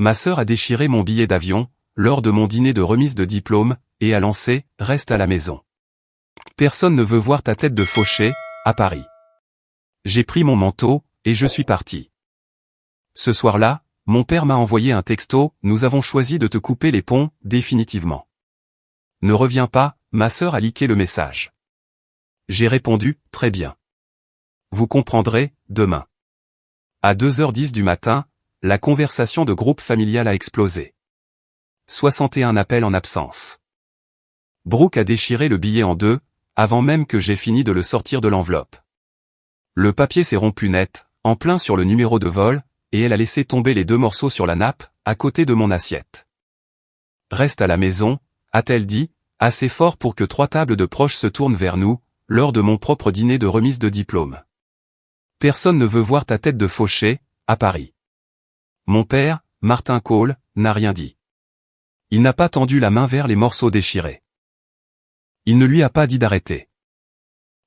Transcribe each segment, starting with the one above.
Ma sœur a déchiré mon billet d'avion, lors de mon dîner de remise de diplôme, et a lancé « Reste à la maison. Personne ne veut voir ta tête de fauché, à Paris. » J'ai pris mon manteau, et je suis parti. Ce soir-là, mon père m'a envoyé un texto « Nous avons choisi de te couper les ponts, définitivement. Ne reviens pas », ma sœur a liqué le message. J'ai répondu « Très bien. Vous comprendrez, demain. » À 2h10 du matin, la conversation de groupe familial a explosé. 61 appels en absence. Brooke a déchiré le billet en deux, avant même que j'aie fini de le sortir de l'enveloppe. Le papier s'est rompu net, en plein sur le numéro de vol, et elle a laissé tomber les deux morceaux sur la nappe, à côté de mon assiette. Reste à la maison, a-t-elle dit, assez fort pour que 3 tables de proches se tournent vers nous, lors de mon propre dîner de remise de diplôme. Personne ne veut voir ta tête de fauché, à Paris. Mon père, Martin Cole, n'a rien dit. Il n'a pas tendu la main vers les morceaux déchirés. Il ne lui a pas dit d'arrêter.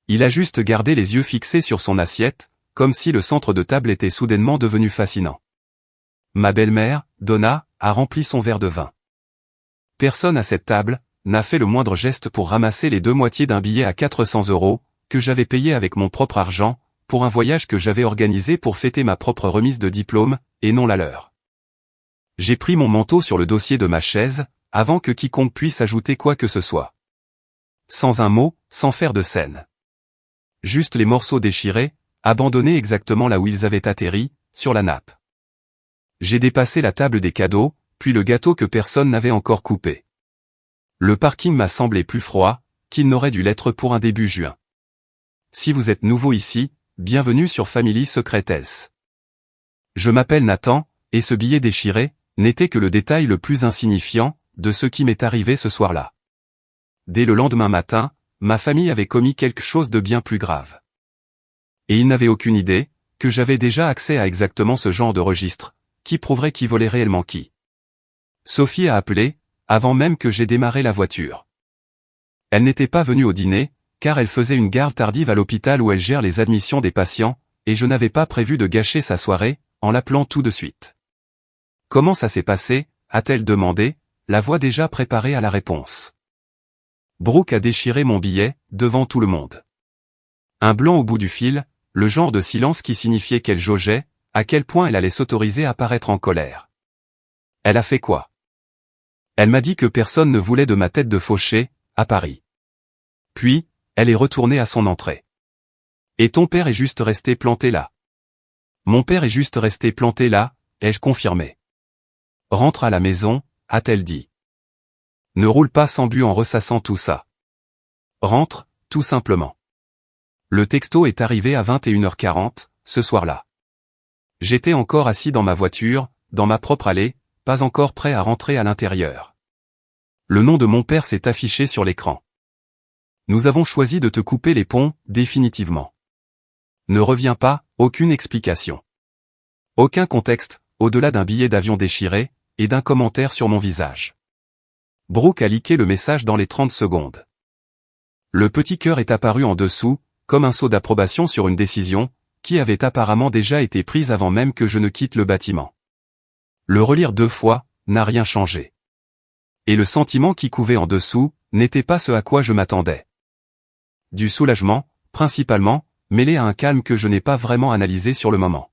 Il a juste gardé les yeux fixés sur son assiette, comme si le centre de table était soudainement devenu fascinant. Ma belle-mère, Donna, a rempli son verre de vin. Personne à cette table n'a fait le moindre geste pour ramasser les 2 moitiés d'un billet à 400 €, que j'avais payé avec mon propre argent, pour un voyage que j'avais organisé pour fêter ma propre remise de diplôme, et non la leur. J'ai pris mon manteau sur le dossier de ma chaise, avant que quiconque puisse ajouter quoi que ce soit. Sans un mot, sans faire de scène. Juste les morceaux déchirés, abandonnés exactement là où ils avaient atterri, sur la nappe. J'ai dépassé la table des cadeaux, puis le gâteau que personne n'avait encore coupé. Le parking m'a semblé plus froid, qu'il n'aurait dû l'être pour un début juin. Si vous êtes nouveau ici, bienvenue sur Family Secret Health. Je m'appelle Nathan, et ce billet déchiré n'était que le détail le plus insignifiant de ce qui m'est arrivé ce soir-là. Dès le lendemain matin, ma famille avait commis quelque chose de bien plus grave. Et ils n'avaient aucune idée que j'avais déjà accès à exactement ce genre de registre, qui prouverait qui volait réellement qui. Sophie a appelé, avant même que j'aie démarré la voiture. Elle n'était pas venue au dîner, car elle faisait une garde tardive à l'hôpital où elle gère les admissions des patients, et je n'avais pas prévu de gâcher sa soirée, en l'appelant tout de suite. Comment ça s'est passé, a-t-elle demandé, la voix déjà préparée à la réponse. Brooke a déchiré mon billet, devant tout le monde. Un blanc au bout du fil, le genre de silence qui signifiait qu'elle jaugeait, à quel point elle allait s'autoriser à paraître en colère. Elle a fait quoi? Elle m'a dit que personne ne voulait de ma tête de fauché, à Paris. Puis, elle est retournée à son entrée. Et ton père est juste resté planté là. Mon père est juste resté planté là, ai-je confirmé. Rentre à la maison, a-t-elle dit. Ne roule pas sans but en ressassant tout ça. Rentre, tout simplement. Le texto est arrivé à 21h40, ce soir-là. J'étais encore assis dans ma voiture, dans ma propre allée, pas encore prêt à rentrer à l'intérieur. Le nom de mon père s'est affiché sur l'écran. Nous avons choisi de te couper les ponts, définitivement. Ne reviens pas, aucune explication. Aucun contexte, au-delà d'un billet d'avion déchiré, et d'un commentaire sur mon visage. Brooke a liqué le message dans les 30 secondes. Le petit cœur est apparu en dessous, comme un saut d'approbation sur une décision, qui avait apparemment déjà été prise avant même que je ne quitte le bâtiment. Le relire 2 fois, n'a rien changé. Et le sentiment qui couvait en dessous, n'était pas ce à quoi je m'attendais. Du soulagement, principalement, mêlé à un calme que je n'ai pas vraiment analysé sur le moment.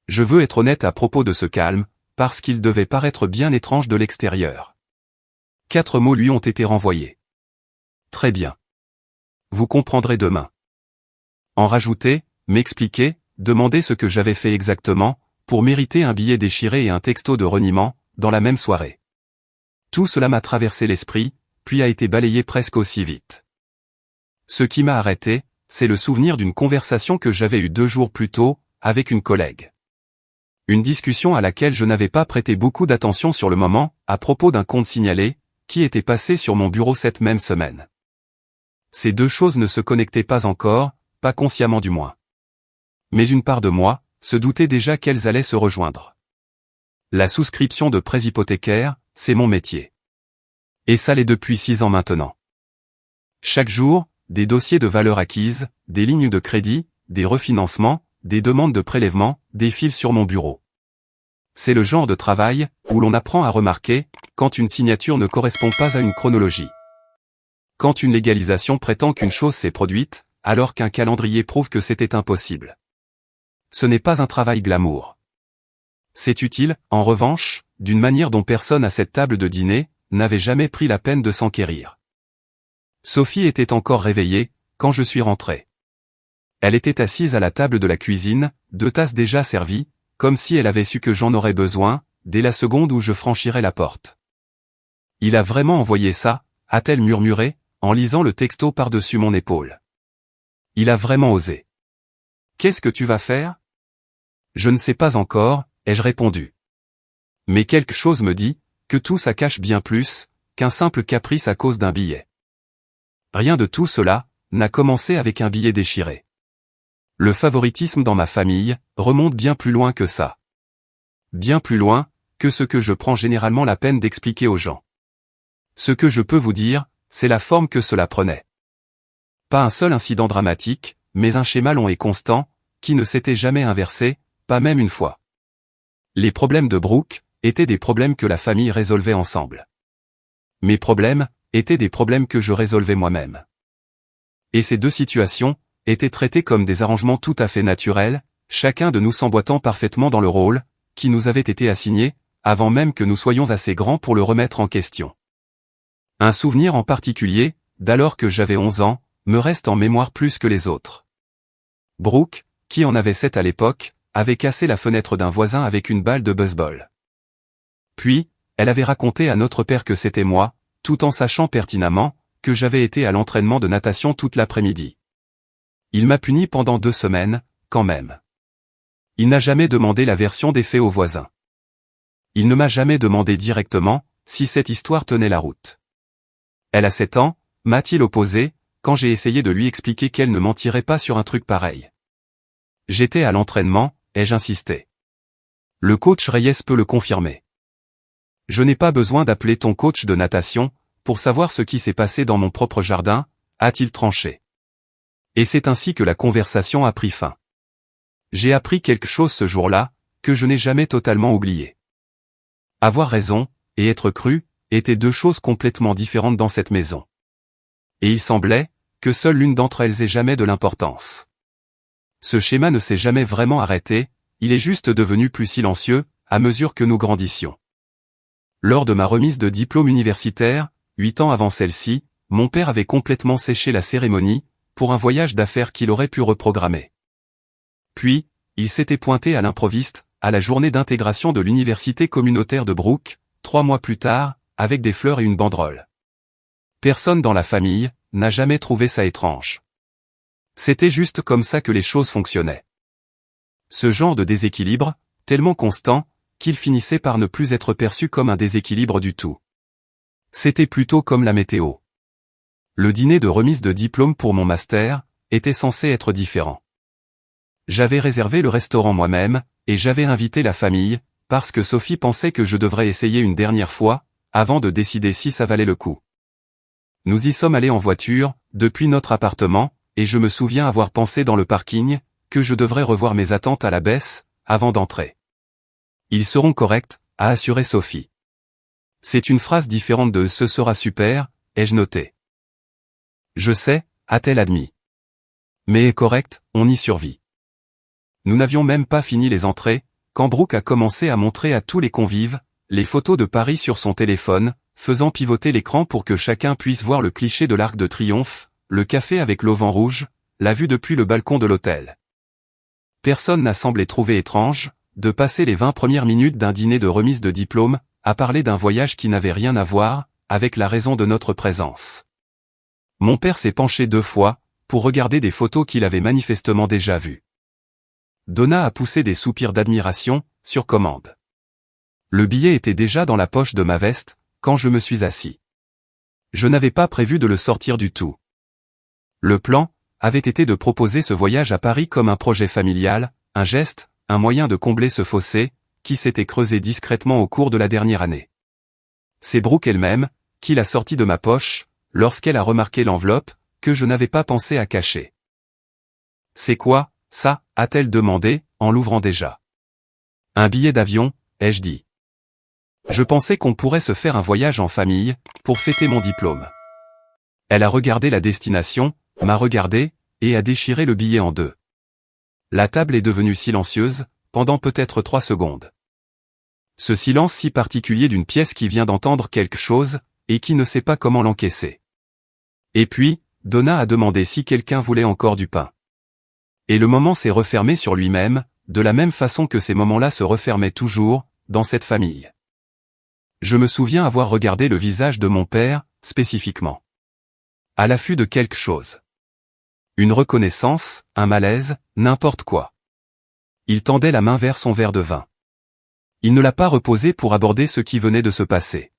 Je veux être honnête à propos de ce calme, parce qu'il devait paraître bien étrange de l'extérieur. 4 mots lui ont été renvoyés. Très bien. Vous comprendrez demain. En rajouter, m'expliquer, demander ce que j'avais fait exactement, pour mériter un billet déchiré et un texto de reniement, dans la même soirée. Tout cela m'a traversé l'esprit, puis a été balayé presque aussi vite. Ce qui m'a arrêté, c'est le souvenir d'une conversation que j'avais eue 2 jours plus tôt, avec une collègue. Une discussion à laquelle je n'avais pas prêté beaucoup d'attention sur le moment, à propos d'un compte signalé, qui était passé sur mon bureau cette même semaine. Ces 2 choses ne se connectaient pas encore, pas consciemment du moins. Mais une part de moi, se doutait déjà qu'elles allaient se rejoindre. La souscription de prêts hypothécaires, c'est mon métier. Et ça l'est depuis 6 ans maintenant. Chaque jour, des dossiers de valeur acquise, des lignes de crédit, des refinancements, des demandes de prélèvement, défilent sur mon bureau. C'est le genre de travail où l'on apprend à remarquer quand une signature ne correspond pas à une chronologie. Quand une légalisation prétend qu'une chose s'est produite, alors qu'un calendrier prouve que c'était impossible. Ce n'est pas un travail glamour. C'est utile, en revanche, d'une manière dont personne à cette table de dîner n'avait jamais pris la peine de s'enquérir. Sophie était encore réveillée quand je suis rentré. Elle était assise à la table de la cuisine, 2 tasses déjà servies, comme si elle avait su que j'en aurais besoin, dès la seconde où je franchirais la porte. « Il a vraiment envoyé ça ?» a-t-elle murmuré, en lisant le texto par-dessus mon épaule. « Il a vraiment osé. »« Qu'est-ce que tu vas faire ?»« Je ne sais pas encore », ai-je répondu. Mais quelque chose me dit que tout ça cache bien plus qu'un simple caprice à cause d'un billet. Rien de tout cela n'a commencé avec un billet déchiré. Le favoritisme dans ma famille remonte bien plus loin que ça. Bien plus loin que ce que je prends généralement la peine d'expliquer aux gens. Ce que je peux vous dire, c'est la forme que cela prenait. Pas un seul incident dramatique, mais un schéma long et constant, qui ne s'était jamais inversé, pas même une fois. Les problèmes de Brooke étaient des problèmes que la famille résolvait ensemble. Mes problèmes étaient des problèmes que je résolvais moi-même. Et ces 2 situations étaient traitées comme des arrangements tout à fait naturels, chacun de nous s'emboîtant parfaitement dans le rôle qui nous avait été assigné, avant même que nous soyons assez grands pour le remettre en question. Un souvenir en particulier, d'alors que j'avais 11 ans, me reste en mémoire plus que les autres. Brooke, qui en avait 7 à l'époque, avait cassé la fenêtre d'un voisin avec une balle de baseball. Puis, elle avait raconté à notre père que c'était moi, tout en sachant pertinemment que j'avais été à l'entraînement de natation toute l'après-midi. Il m'a puni pendant 2 semaines, quand même. Il n'a jamais demandé la version des faits au voisin. Il ne m'a jamais demandé directement si cette histoire tenait la route. Elle a 7 ans, m'a-t-il opposé, quand j'ai essayé de lui expliquer qu'elle ne mentirait pas sur un truc pareil. J'étais à l'entraînement, ai-je insisté. Le coach Reyes peut le confirmer. Je n'ai pas besoin d'appeler ton coach de natation pour savoir ce qui s'est passé dans mon propre jardin, a-t-il tranché. Et c'est ainsi que la conversation a pris fin. J'ai appris quelque chose ce jour-là, que je n'ai jamais totalement oublié. Avoir raison, et être cru, étaient 2 choses complètement différentes dans cette maison. Et il semblait que seule l'une d'entre elles ait jamais de l'importance. Ce schéma ne s'est jamais vraiment arrêté, il est juste devenu plus silencieux, à mesure que nous grandissions. Lors de ma remise de diplôme universitaire, 8 ans avant celle-ci, mon père avait complètement séché la cérémonie, pour un voyage d'affaires qu'il aurait pu reprogrammer. Puis, il s'était pointé à l'improviste, à la journée d'intégration de l'université communautaire de Brooke, 3 mois plus tard, avec des fleurs et une banderole. Personne dans la famille n'a jamais trouvé ça étrange. C'était juste comme ça que les choses fonctionnaient. Ce genre de déséquilibre, tellement constant, qu'il finissait par ne plus être perçu comme un déséquilibre du tout. C'était plutôt comme la météo. Le dîner de remise de diplôme pour mon master était censé être différent. J'avais réservé le restaurant moi-même, et j'avais invité la famille, parce que Sophie pensait que je devrais essayer une dernière fois, avant de décider si ça valait le coup. Nous y sommes allés en voiture, depuis notre appartement, et je me souviens avoir pensé dans le parking, que je devrais revoir mes attentes à la baisse, avant d'entrer. Ils seront corrects, a assuré Sophie. C'est une phrase différente de « ce sera super », ai-je noté. Je sais, a-t-elle admis. Mais correct, on y survit. Nous n'avions même pas fini les entrées, quand Brooke a commencé à montrer à tous les convives les photos de Paris sur son téléphone, faisant pivoter l'écran pour que chacun puisse voir le cliché de l'Arc de Triomphe, le café avec l'auvent rouge, la vue depuis le balcon de l'hôtel. Personne n'a semblé trouver étrange de passer les 20 premières minutes d'un dîner de remise de diplôme à parler d'un voyage qui n'avait rien à voir avec la raison de notre présence. Mon père s'est penché 2 fois pour regarder des photos qu'il avait manifestement déjà vues. Donna a poussé des soupirs d'admiration, sur commande. Le billet était déjà dans la poche de ma veste, quand je me suis assis. Je n'avais pas prévu de le sortir du tout. Le plan avait été de proposer ce voyage à Paris comme un projet familial, un geste, un moyen de combler ce fossé, qui s'était creusé discrètement au cours de la dernière année. C'est Brooke elle-même, qui l'a sorti de ma poche, lorsqu'elle a remarqué l'enveloppe, que je n'avais pas pensé à cacher. « C'est quoi, ça ?» a-t-elle demandé, en l'ouvrant déjà. « Un billet d'avion, ai-je dit. Je pensais qu'on pourrait se faire un voyage en famille, pour fêter mon diplôme. Elle a regardé la destination, m'a regardé, et a déchiré le billet en deux. La table est devenue silencieuse, pendant peut-être 3 secondes. Ce silence si particulier d'une pièce qui vient d'entendre quelque chose, et qui ne sait pas comment l'encaisser. Et puis, Donna a demandé si quelqu'un voulait encore du pain. Et le moment s'est refermé sur lui-même, de la même façon que ces moments-là se refermaient toujours, dans cette famille. Je me souviens avoir regardé le visage de mon père, spécifiquement. À l'affût de quelque chose. Une reconnaissance, un malaise, n'importe quoi. Il tendait la main vers son verre de vin. Il ne l'a pas reposé pour aborder ce qui venait de se passer.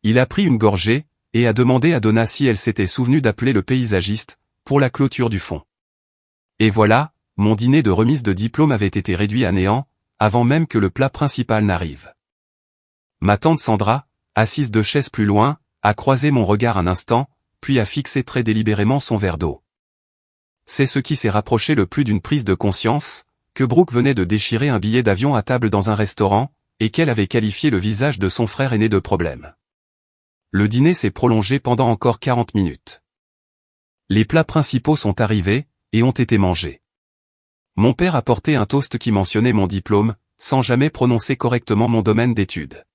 Il a pris une gorgée, et a demandé à Donna si elle s'était souvenue d'appeler le paysagiste, pour la clôture du fond. Et voilà, mon dîner de remise de diplôme avait été réduit à néant, avant même que le plat principal n'arrive. Ma tante Sandra, assise 2 chaises plus loin, a croisé mon regard un instant, puis a fixé très délibérément son verre d'eau. C'est ce qui s'est rapproché le plus d'une prise de conscience, que Brooke venait de déchirer un billet d'avion à table dans un restaurant, et qu'elle avait qualifié le visage de son frère aîné de problème. Le dîner s'est prolongé pendant encore 40 minutes. Les plats principaux sont arrivés, et ont été mangés. Mon père a porté un toast qui mentionnait mon diplôme, sans jamais prononcer correctement mon domaine d'études.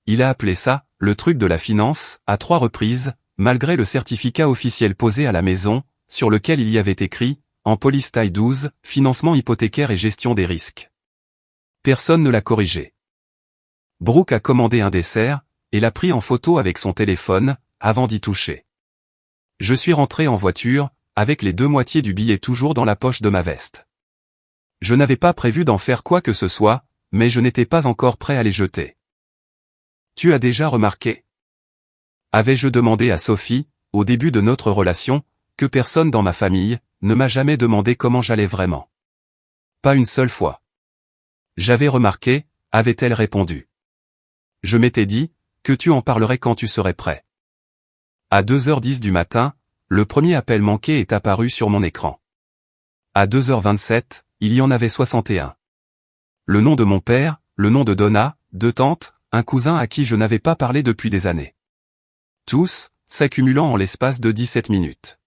Il a appelé ça, le truc de la finance, à 3 reprises, malgré le certificat officiel posé à la maison, sur lequel il y avait écrit, en police taille 12, financement hypothécaire et gestion des risques. Personne ne l'a corrigé. Brooke a commandé un dessert, et l'a pris en photo avec son téléphone, avant d'y toucher. Je suis rentré en voiture, avec les 2 moitiés du billet toujours dans la poche de ma veste. Je n'avais pas prévu d'en faire quoi que ce soit, mais je n'étais pas encore prêt à les jeter. Tu as déjà remarqué? Avais-je demandé à Sophie, au début de notre relation, que personne dans ma famille ne m'a jamais demandé comment j'allais vraiment. Pas une seule fois. J'avais remarqué, avait-elle répondu. Je m'étais dit, que tu en parlerais quand tu serais prêt. À 2h10 du matin, le premier appel manqué est apparu sur mon écran. À 2h27, il y en avait 61. Le nom de mon père, le nom de Donna, 2 tantes, un cousin à qui je n'avais pas parlé depuis des années. Tous, s'accumulant en l'espace de 17 minutes.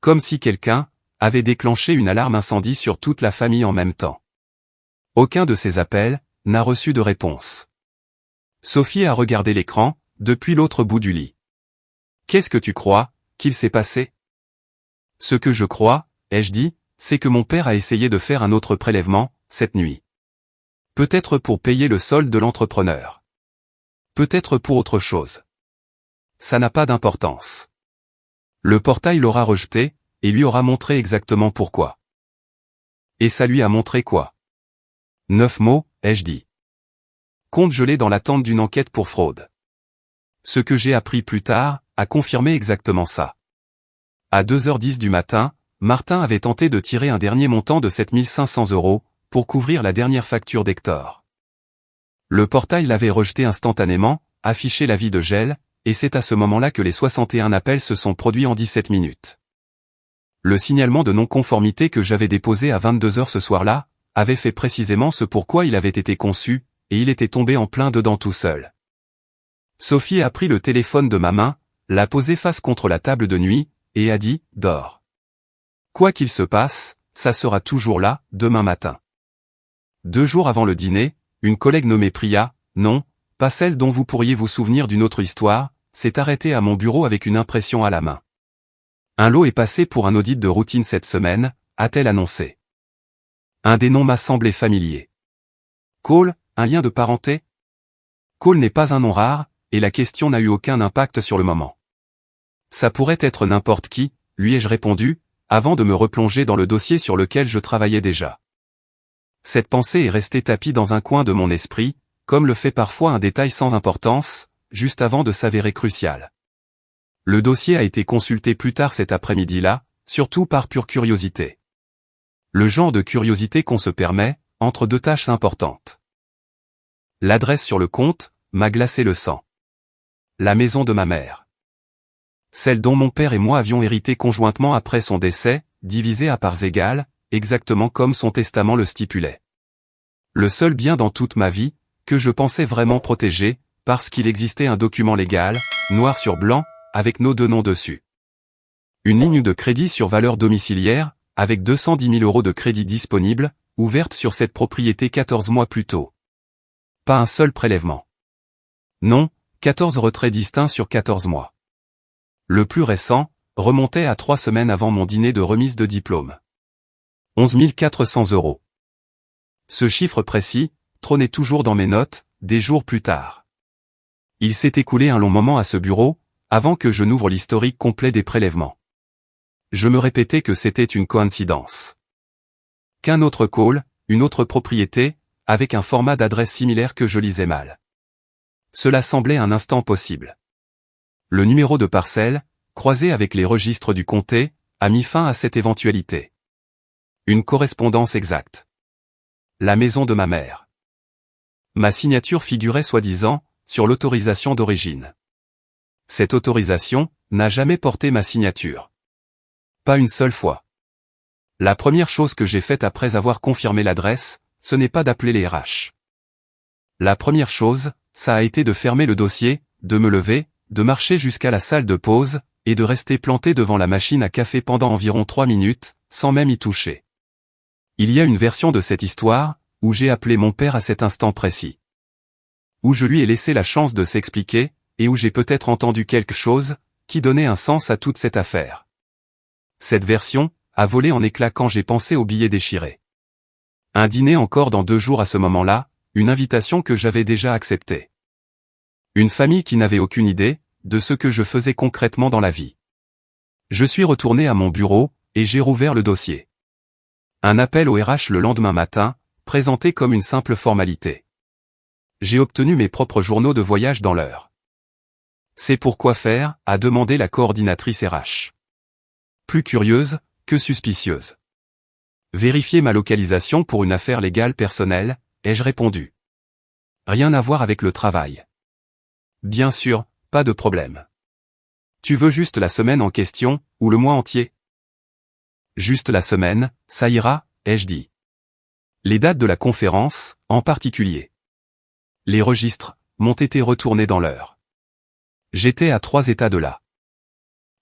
Comme si quelqu'un avait déclenché une alarme incendie sur toute la famille en même temps. Aucun de ces appels n'a reçu de réponse. Sophie a regardé l'écran, depuis l'autre bout du lit. Qu'est-ce que tu crois, qu'il s'est passé? Ce que je crois, ai-je dit, c'est que mon père a essayé de faire un autre prélèvement, cette nuit. Peut-être pour payer le solde de l'entrepreneur. Peut-être pour autre chose. Ça n'a pas d'importance. Le portail l'aura rejeté, et lui aura montré exactement pourquoi. Et ça lui a montré quoi? 9 mots, ai-je dit. Compte gelé dans l'attente d'une enquête pour fraude. Ce que j'ai appris plus tard, a confirmé exactement ça. À 2h10 du matin, Martin avait tenté de tirer un dernier montant de 7500 €, pour couvrir la dernière facture d'Hector. Le portail l'avait rejeté instantanément, affiché l'avis de gel, et c'est à ce moment-là que les 61 appels se sont produits en 17 minutes. Le signalement de non-conformité que j'avais déposé à 22h ce soir-là, avait fait précisément ce pourquoi il avait été conçu, et il était tombé en plein dedans tout seul. Sophie a pris le téléphone de ma main, l'a posé face contre la table de nuit, et a dit « Dors. Quoi qu'il se passe, ça sera toujours là, demain matin. » 2 jours avant le dîner, une collègue nommée Priya, non, pas celle dont vous pourriez vous souvenir d'une autre histoire, s'est arrêtée à mon bureau avec une impression à la main. Un lot est passé pour un audit de routine cette semaine, a-t-elle annoncé. Un des noms m'a semblé familier. Cole, un lien de parenté? Cole n'est pas un nom rare, et la question n'a eu aucun impact sur le moment. Ça pourrait être n'importe qui, lui ai-je répondu, avant de me replonger dans le dossier sur lequel je travaillais déjà. Cette pensée est restée tapie dans un coin de mon esprit, comme le fait parfois un détail sans importance, juste avant de s'avérer crucial. Le dossier a été consulté plus tard cet après-midi-là, surtout par pure curiosité. Le genre de curiosité qu'on se permet, entre 2 tâches importantes. L'adresse sur le compte m'a glacé le sang. La maison de ma mère. Celle dont mon père et moi avions hérité conjointement après son décès, divisée à parts égales, exactement comme son testament le stipulait. Le seul bien dans toute ma vie, que je pensais vraiment protéger, parce qu'il existait un document légal, noir sur blanc, avec nos deux noms dessus. Une ligne de crédit sur valeur domiciliaire, avec 210 000 € de crédit disponible, ouverte sur cette propriété 14 mois plus tôt. Pas un seul prélèvement. Non, 14 retraits distincts sur 14 mois. Le plus récent, remontait à 3 semaines avant mon dîner de remise de diplôme. 11 400 €. Ce chiffre précis, trônait toujours dans mes notes, des jours plus tard. Il s'est écoulé un long moment à ce bureau, avant que je n'ouvre l'historique complet des prélèvements. Je me répétais que c'était une coïncidence. Qu'un autre call, une autre propriété, avec un format d'adresse similaire que je lisais mal. Cela semblait un instant possible. Le numéro de parcelle, croisé avec les registres du comté, a mis fin à cette éventualité. Une correspondance exacte. La maison de ma mère. Ma signature figurait soi-disant, sur l'autorisation d'origine. Cette autorisation, n'a jamais porté ma signature. Pas une seule fois. La première chose que j'ai faite après avoir confirmé l'adresse, ce n'est pas d'appeler les RH. La première chose, ça a été de fermer le dossier, de me lever, de marcher jusqu'à la salle de pause, et de rester planté devant la machine à café pendant environ 3 minutes, sans même y toucher. Il y a une version de cette histoire, où j'ai appelé mon père à cet instant précis. Où je lui ai laissé la chance de s'expliquer, et où j'ai peut-être entendu quelque chose, qui donnait un sens à toute cette affaire. Cette version, a volé en éclats quand j'ai pensé au billet déchiré. Un dîner encore dans 2 jours à ce moment-là, une invitation que j'avais déjà acceptée. Une famille qui n'avait aucune idée, de ce que je faisais concrètement dans la vie. Je suis retourné à mon bureau, et j'ai rouvert le dossier. Un appel au RH le lendemain matin, présenté comme une simple formalité. J'ai obtenu mes propres journaux de voyage dans l'heure. C'est pourquoi faire, a demandé la coordinatrice RH. Plus curieuse, que suspicieuse. Vérifier ma localisation pour une affaire légale personnelle, ai-je répondu. Rien à voir avec le travail. Bien sûr, pas de problème. Tu veux juste la semaine en question, ou le mois entier? Juste la semaine, ça ira, ai-je dit. Les dates de la conférence, en particulier. Les registres, m'ont été retournés dans l'heure. J'étais à 3 états de là.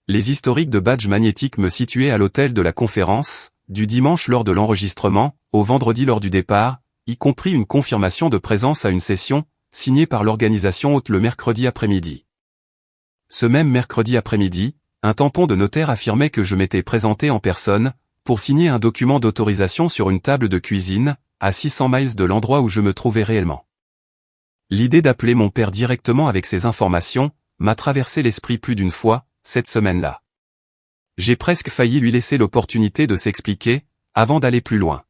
Les historiques de badge magnétique me situaient à l'hôtel de la conférence, du dimanche lors de l'enregistrement, au vendredi lors du départ, y compris une confirmation de présence à une session, signée par l'organisation hôte le mercredi après-midi. Ce même mercredi après-midi, un tampon de notaire affirmait que je m'étais présenté en personne, pour signer un document d'autorisation sur une table de cuisine, à 600 miles de l'endroit où je me trouvais réellement. L'idée d'appeler mon père directement avec ces informations, m'a traversé l'esprit plus d'une fois, cette semaine-là. J'ai presque failli lui laisser l'opportunité de s'expliquer, avant d'aller plus loin.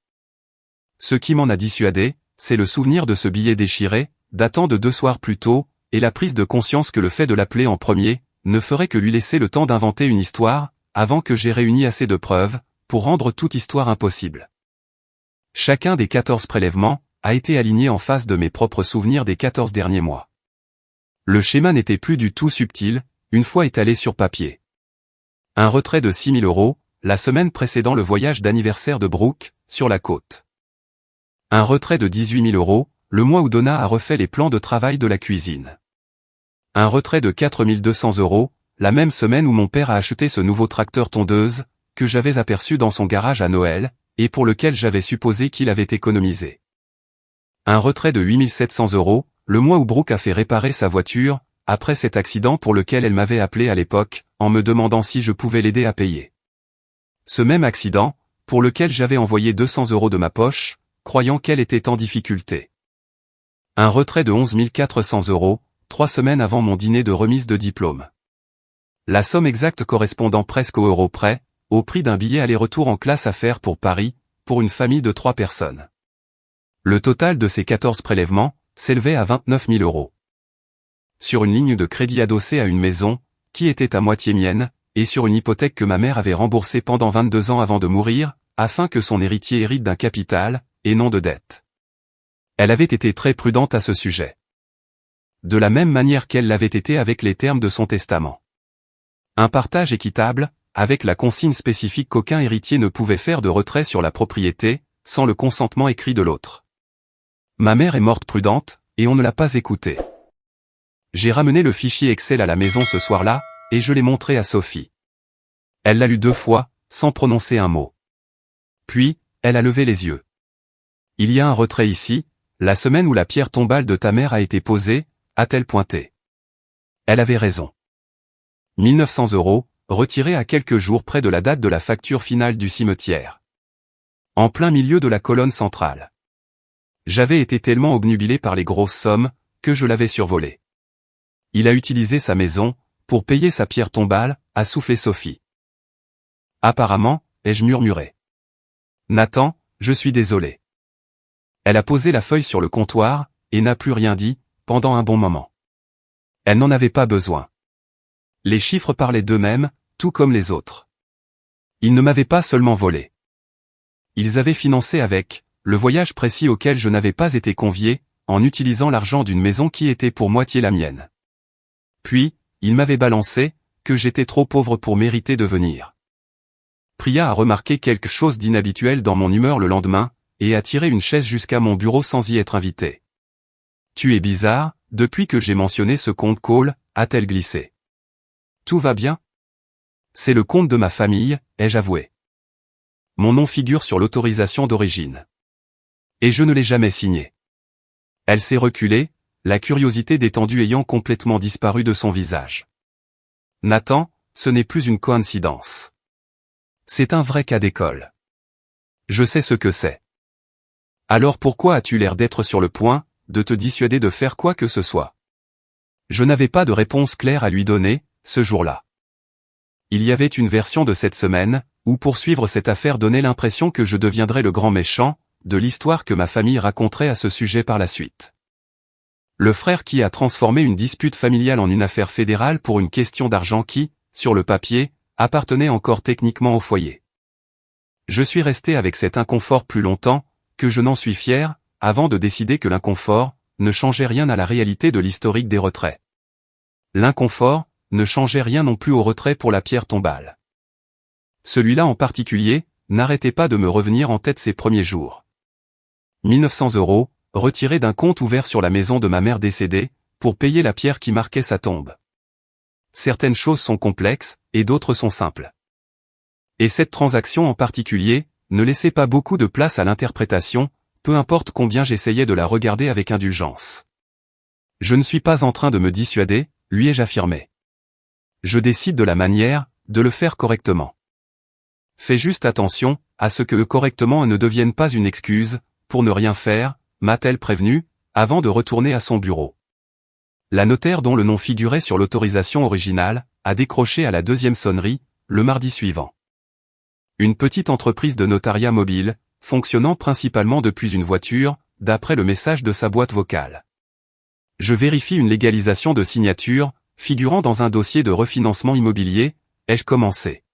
Ce qui m'en a dissuadé, c'est le souvenir de ce billet déchiré, datant de 2 soirs plus tôt, et la prise de conscience que le fait de l'appeler en premier, ne ferait que lui laisser le temps d'inventer une histoire, avant que j'aie réuni assez de preuves, pour rendre toute histoire impossible. Chacun des 14 prélèvements, a été aligné en face de mes propres souvenirs des 14 derniers mois. Le schéma n'était plus du tout subtil, une fois étalé sur papier. Un retrait de 6 000 €, la semaine précédant le voyage d'anniversaire de Brooke, sur la côte. Un retrait de 18 000 €, le mois où Donna a refait les plans de travail de la cuisine. Un retrait de 4 200 €, la même semaine où mon père a acheté ce nouveau tracteur tondeuse, que j'avais aperçu dans son garage à Noël, et pour lequel j'avais supposé qu'il avait économisé. Un retrait de 8 700 €, le mois où Brooke a fait réparer sa voiture, après cet accident pour lequel elle m'avait appelé à l'époque, en me demandant si je pouvais l'aider à payer. Ce même accident, pour lequel j'avais envoyé 200 € de ma poche, croyant qu'elle était en difficulté. Un retrait de 11 400 €, 3 semaines avant mon dîner de remise de diplôme. La somme exacte correspondant presque au euro près, au prix d'un billet aller-retour en classe à faire pour Paris, pour une famille de 3 personnes. Le total de ces 14 prélèvements, s'élevait à 29 000 €. Sur une ligne de crédit adossée à une maison, qui était à moitié mienne, et sur une hypothèque que ma mère avait remboursée pendant 22 ans avant de mourir, afin que son héritier hérite d'un capital, et non de dette. Elle avait été très prudente à ce sujet. De la même manière qu'elle l'avait été avec les termes de son testament. Un partage équitable, avec la consigne spécifique qu'aucun héritier ne pouvait faire de retrait sur la propriété, sans le consentement écrit de l'autre. Ma mère est morte prudente, et on ne l'a pas écoutée. J'ai ramené le fichier Excel à la maison ce soir-là, et je l'ai montré à Sophie. Elle l'a lu 2 fois, sans prononcer un mot. Puis, elle a levé les yeux. Il y a un retrait ici, la semaine où la pierre tombale de ta mère a été posée, a-t-elle pointé. Elle avait raison. 1900 €, retirés à quelques jours près de la date de la facture finale du cimetière. En plein milieu de la colonne centrale. J'avais été tellement obnubilé par les grosses sommes, que je l'avais survolé. Il a utilisé sa maison, pour payer sa pierre tombale, a soufflé Sophie. Apparemment, ai-je murmuré. Nathan, je suis désolé. Elle a posé la feuille sur le comptoir, et n'a plus rien dit, pendant un bon moment. Elle n'en avait pas besoin. Les chiffres parlaient d'eux-mêmes, tout comme les autres. Ils ne m'avaient pas seulement volé. Ils avaient financé avec, le voyage précis auquel je n'avais pas été convié, en utilisant l'argent d'une maison qui était pour moitié la mienne. Puis, ils m'avaient balancé, que j'étais trop pauvre pour mériter de venir. Priya a remarqué quelque chose d'inhabituel dans mon humeur le lendemain, et a tiré une chaise jusqu'à mon bureau sans y être invité. Tu es bizarre, depuis que j'ai mentionné ce compte call, a-t-elle glissé. Tout va bien? C'est le compte de ma famille, ai-je avoué. Mon nom figure sur l'autorisation d'origine. Et je ne l'ai jamais signé. Elle s'est reculée, la curiosité détendue ayant complètement disparu de son visage. Nathan, ce n'est plus une coïncidence. C'est un vrai cas d'école. Je sais ce que c'est. Alors pourquoi as-tu l'air d'être sur le point, de te dissuader de faire quoi que ce soit? Je n'avais pas de réponse claire à lui donner, ce jour-là. Il y avait une version de cette semaine, où poursuivre cette affaire donnait l'impression que je deviendrais le grand méchant, de l'histoire que ma famille raconterait à ce sujet par la suite. Le frère qui a transformé une dispute familiale en une affaire fédérale pour une question d'argent qui, sur le papier, appartenait encore techniquement au foyer. Je suis resté avec cet inconfort plus longtemps, que je n'en suis fier, avant de décider que l'inconfort ne changeait rien à la réalité de l'historique des retraits. L'inconfort ne changeait rien non plus au retrait pour la pierre tombale. Celui-là en particulier, n'arrêtait pas de me revenir en tête ces premiers jours. 1900 €, retirés d'un compte ouvert sur la maison de ma mère décédée, pour payer la pierre qui marquait sa tombe. Certaines choses sont complexes, et d'autres sont simples. Et cette transaction en particulier, ne laissait pas beaucoup de place à l'interprétation, peu importe combien j'essayais de la regarder avec indulgence. Je ne suis pas en train de me dissuader, lui ai-je affirmé. Je décide de la manière, de le faire correctement. Fais juste attention, à ce que le correctement ne devienne pas une excuse, pour ne rien faire, m'a-t-elle prévenu, avant de retourner à son bureau. La notaire dont le nom figurait sur l'autorisation originale, a décroché à la 2e sonnerie, le mardi suivant. Une petite entreprise de notariat mobile, fonctionnant principalement depuis une voiture, d'après le message de sa boîte vocale. Je vérifie une légalisation de signature, figurant dans un dossier de refinancement immobilier, ai-je commencé.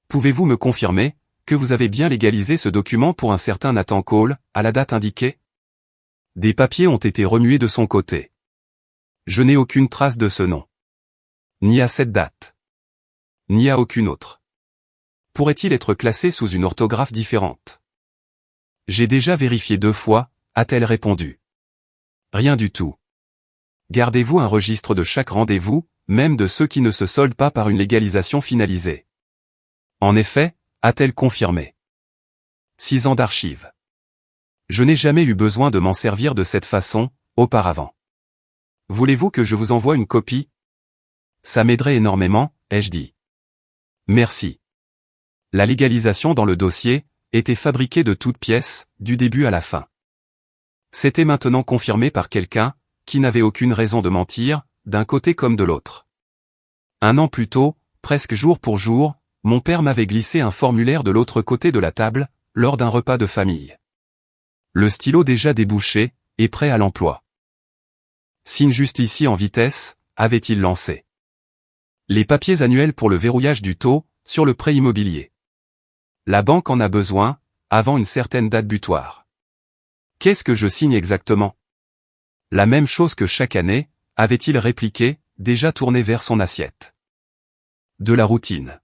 Pouvez-vous me confirmer, que vous avez bien légalisé ce document pour un certain Nathan Cole, à la date indiquée? Des papiers ont été remués de son côté. Je n'ai aucune trace de ce nom. Ni à cette date. Ni à aucune autre. Pourrait-il être classé sous une orthographe différente? J'ai déjà vérifié 2 fois, a-t-elle répondu. Rien du tout. Gardez-vous un registre de chaque rendez-vous, même de ceux qui ne se soldent pas par une légalisation finalisée. En effet, a-t-elle confirmé. 6 ans d'archives. Je n'ai jamais eu besoin de m'en servir de cette façon, auparavant. Voulez-vous que je vous envoie une copie? Ça m'aiderait énormément, ai-je dit. Merci. La légalisation dans le dossier était fabriquée de toutes pièces, du début à la fin. C'était maintenant confirmé par quelqu'un qui n'avait aucune raison de mentir, d'un côté comme de l'autre. 1 an plus tôt, presque jour pour jour, mon père m'avait glissé un formulaire de l'autre côté de la table, lors d'un repas de famille. Le stylo déjà débouché, et prêt à l'emploi. Signe juste ici en vitesse, avait-il lancé. Les papiers annuels pour le verrouillage du taux, sur le prêt immobilier. La banque en a besoin, avant une certaine date butoir. Qu'est-ce que je signe exactement? La même chose que chaque année, avait-il répliqué, déjà tourné vers son assiette. De la routine.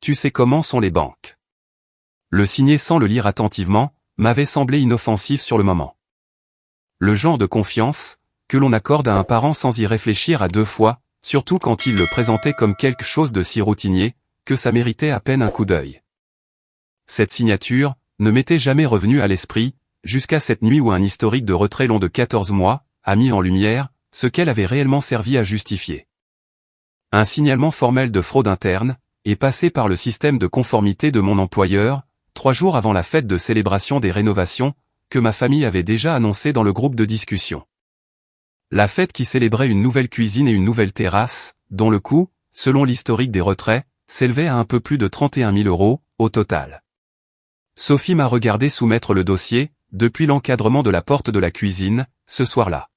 Tu sais comment sont les banques. Le signer sans le lire attentivement, m'avait semblé inoffensif sur le moment. le genre de confiance que l'on accorde à un parent sans y réfléchir à deux fois, surtout quand il le présentait comme quelque chose de si routinier, que ça méritait à peine un coup d'œil. Cette signature ne m'était jamais revenue à l'esprit, jusqu'à cette nuit où un historique de retrait long de 14 mois a mis en lumière ce qu'elle avait réellement servi à justifier. Un signalement formel de fraude interne est passé par le système de conformité de mon employeur, 3 jours avant la fête de célébration des rénovations, que ma famille avait déjà annoncé dans le groupe de discussion. La fête qui célébrait une nouvelle cuisine et une nouvelle terrasse, dont le coût, selon l'historique des retraits, s'élevait à un peu plus de 31 000 € au total. Sophie m'a regardé soumettre le dossier, depuis l'encadrement de la porte de la cuisine, ce soir-là.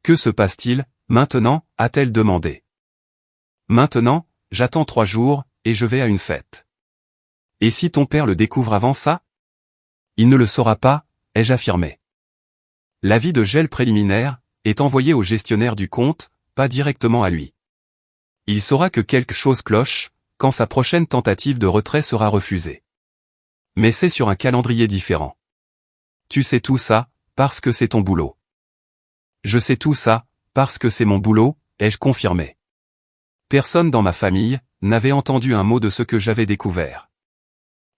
Que se passe-t-il, maintenant, a-t-elle demandé. Maintenant, j'attends 3 jours, et je vais à une fête. Et si ton père le découvre avant ça? Il ne le saura pas, ai-je affirmé. L'avis de gel préliminaire est envoyé au gestionnaire du compte, pas directement à lui. Il saura que quelque chose cloche, quand sa prochaine tentative de retrait sera refusée. Mais c'est sur un calendrier différent. Tu sais tout ça, parce que c'est ton boulot. Je sais tout ça, parce que c'est mon boulot, ai-je confirmé. Personne dans ma famille n'avait entendu un mot de ce que j'avais découvert.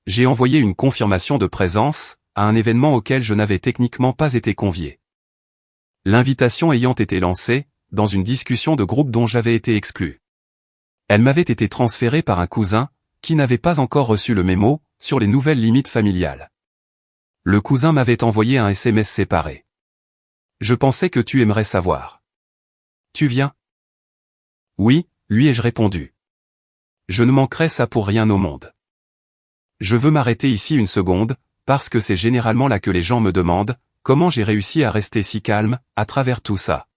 J'ai envoyé une confirmation de présence à un événement auquel je n'avais techniquement pas été convié. L'invitation ayant été lancée, dans une discussion de groupe dont j'avais été exclu. Elle m'avait été transférée par un cousin, qui n'avait pas encore reçu le mémo, sur les nouvelles limites familiales. Le cousin m'avait envoyé un SMS séparé. Je pensais que tu aimerais savoir. Tu viens? Oui, lui ai-je répondu. Je ne manquerai ça pour rien au monde. Je veux m'arrêter ici une seconde, parce que c'est généralement là que les gens me demandent, comment j'ai réussi à rester si calme, à travers tout ça.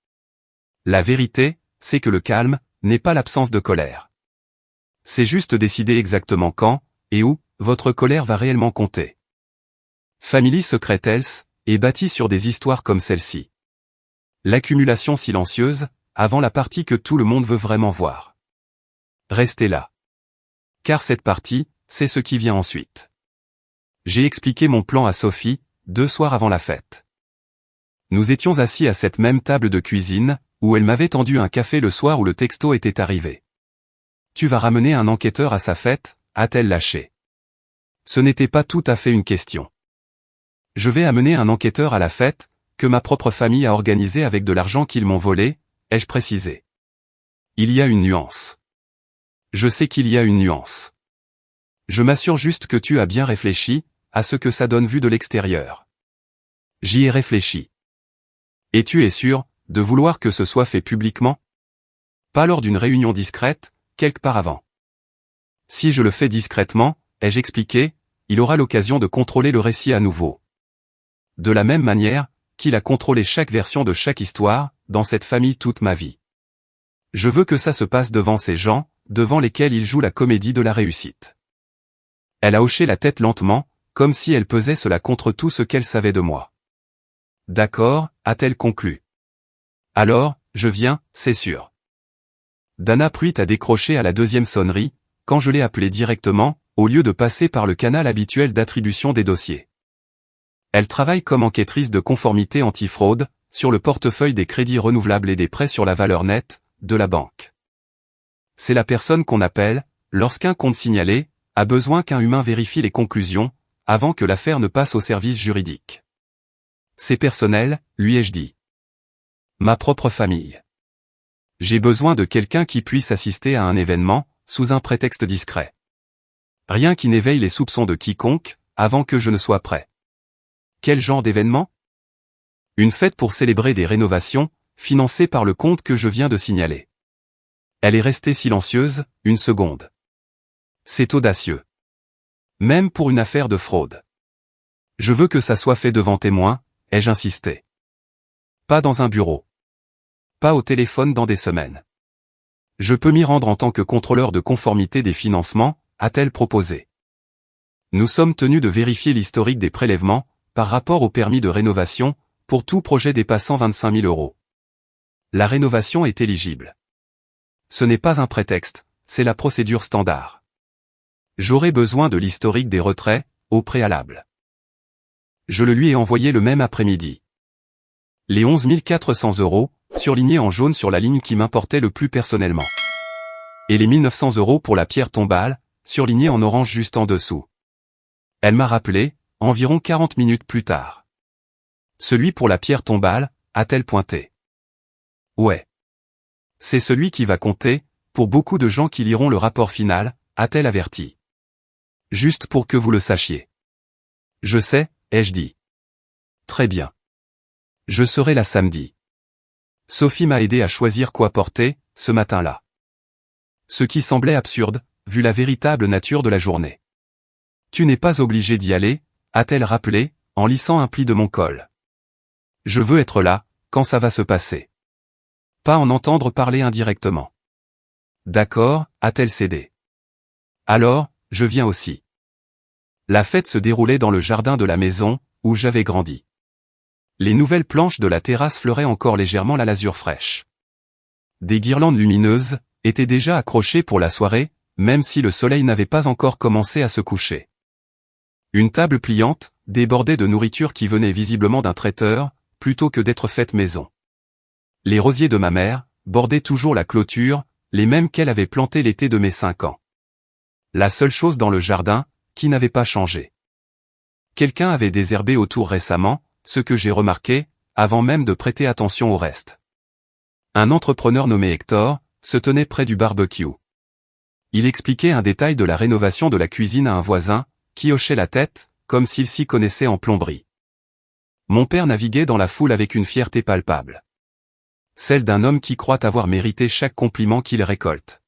La vérité, c'est que le calme, n'est pas l'absence de colère. C'est juste décider exactement quand, et où, votre colère va réellement compter. Family Secret Health est bâtie sur des histoires comme celle-ci. L'accumulation silencieuse, avant la partie que tout le monde veut vraiment voir. Restez là. Car cette partie, c'est ce qui vient ensuite. J'ai expliqué mon plan à Sophie, 2 soirs avant la fête. Nous étions assis à cette même table de cuisine, où elle m'avait tendu un café le soir où le texto était arrivé. Tu vas ramener un enquêteur à sa fête, a-t-elle lâché. Ce n'était pas tout à fait une question. Je vais amener un enquêteur à la fête, que ma propre famille a organisée avec de l'argent qu'ils m'ont volé, ai-je précisé. Il y a une nuance. Je sais qu'il y a une nuance. Je m'assure juste que tu as bien réfléchi, à ce que ça donne vu de l'extérieur. J'y ai réfléchi. Et tu es sûr, de vouloir que ce soit fait publiquement? Pas lors d'une réunion discrète, quelque part avant. Si je le fais discrètement, ai-je expliqué, il aura l'occasion de contrôler le récit à nouveau. De la même manière, qu'il a contrôlé chaque version de chaque histoire, dans cette famille toute ma vie. Je veux que ça se passe devant ces gens, devant lesquels il joue la comédie de la réussite. Elle a hoché la tête lentement, comme si elle pesait cela contre tout ce qu'elle savait de moi. D'accord, a-t-elle conclu. Alors, je viens, c'est sûr. Dana Pruitt a décroché à la 2e sonnerie, quand je l'ai appelée directement, au lieu de passer par le canal habituel d'attribution des dossiers. Elle travaille comme enquêtrice de conformité antifraude, sur le portefeuille des crédits renouvelables et des prêts sur la valeur nette, de la banque. C'est la personne qu'on appelle, lorsqu'un compte signalé, a besoin qu'un humain vérifie les conclusions, avant que l'affaire ne passe au service juridique. C'est personnel, lui ai-je dit. Ma propre famille. J'ai besoin de quelqu'un qui puisse assister à un événement, sous un prétexte discret. Rien qui n'éveille les soupçons de quiconque, avant que je ne sois prêt. Quel genre d'événement? Une fête pour célébrer des rénovations, financée par le compte que je viens de signaler. Elle est restée silencieuse, une seconde. C'est audacieux. Même pour une affaire de fraude. Je veux que ça soit fait devant témoins, ai-je insisté. Pas dans un bureau. Pas au téléphone dans des semaines. Je peux m'y rendre en tant que contrôleur de conformité des financements, a-t-elle proposé. Nous sommes tenus de vérifier l'historique des prélèvements, par rapport au permis de rénovation, pour tout projet dépassant 25 000 €. La rénovation est éligible. Ce n'est pas un prétexte, c'est la procédure standard. J'aurai besoin de l'historique des retraits, au préalable. Je le lui ai envoyé le même après-midi. Les 11 400 €, surlignés en jaune sur la ligne qui m'importait le plus personnellement. Et les 1 900 € pour la pierre tombale, surlignée en orange juste en dessous. Elle m'a rappelé, environ 40 minutes plus tard. Celui pour la pierre tombale, a-t-elle pointé. Ouais. C'est celui qui va compter, pour beaucoup de gens qui liront le rapport final, a-t-elle averti. Juste pour que vous le sachiez. Je sais, ai-je dit. Très bien. Je serai là samedi. Sophie m'a aidé à choisir quoi porter, ce matin-là. Ce qui semblait absurde, vu la véritable nature de la journée. Tu n'es pas obligé d'y aller, a-t-elle rappelé, en lissant un pli de mon col. Je veux être là, quand ça va se passer. Pas en entendre parler indirectement. D'accord, a-t-elle cédé. Alors, je viens aussi. La fête se déroulait dans le jardin de la maison, où j'avais grandi. Les nouvelles planches de la terrasse fleuraient encore légèrement la lasure fraîche. Des guirlandes lumineuses étaient déjà accrochées pour la soirée, même si le soleil n'avait pas encore commencé à se coucher. Une table pliante, débordée de nourriture qui venait visiblement d'un traiteur, plutôt que d'être faite maison. Les rosiers de ma mère bordaient toujours la clôture, les mêmes qu'elle avait plantées l'été de mes 5 ans. La seule chose dans le jardin, qui n'avait pas changé. Quelqu'un avait désherbé autour récemment, ce que j'ai remarqué, avant même de prêter attention au reste. Un entrepreneur nommé Hector se tenait près du barbecue. Il expliquait un détail de la rénovation de la cuisine à un voisin, qui hochait la tête, comme s'il s'y connaissait en plomberie. Mon père naviguait dans la foule avec une fierté palpable. Celle d'un homme qui croit avoir mérité chaque compliment qu'il récolte.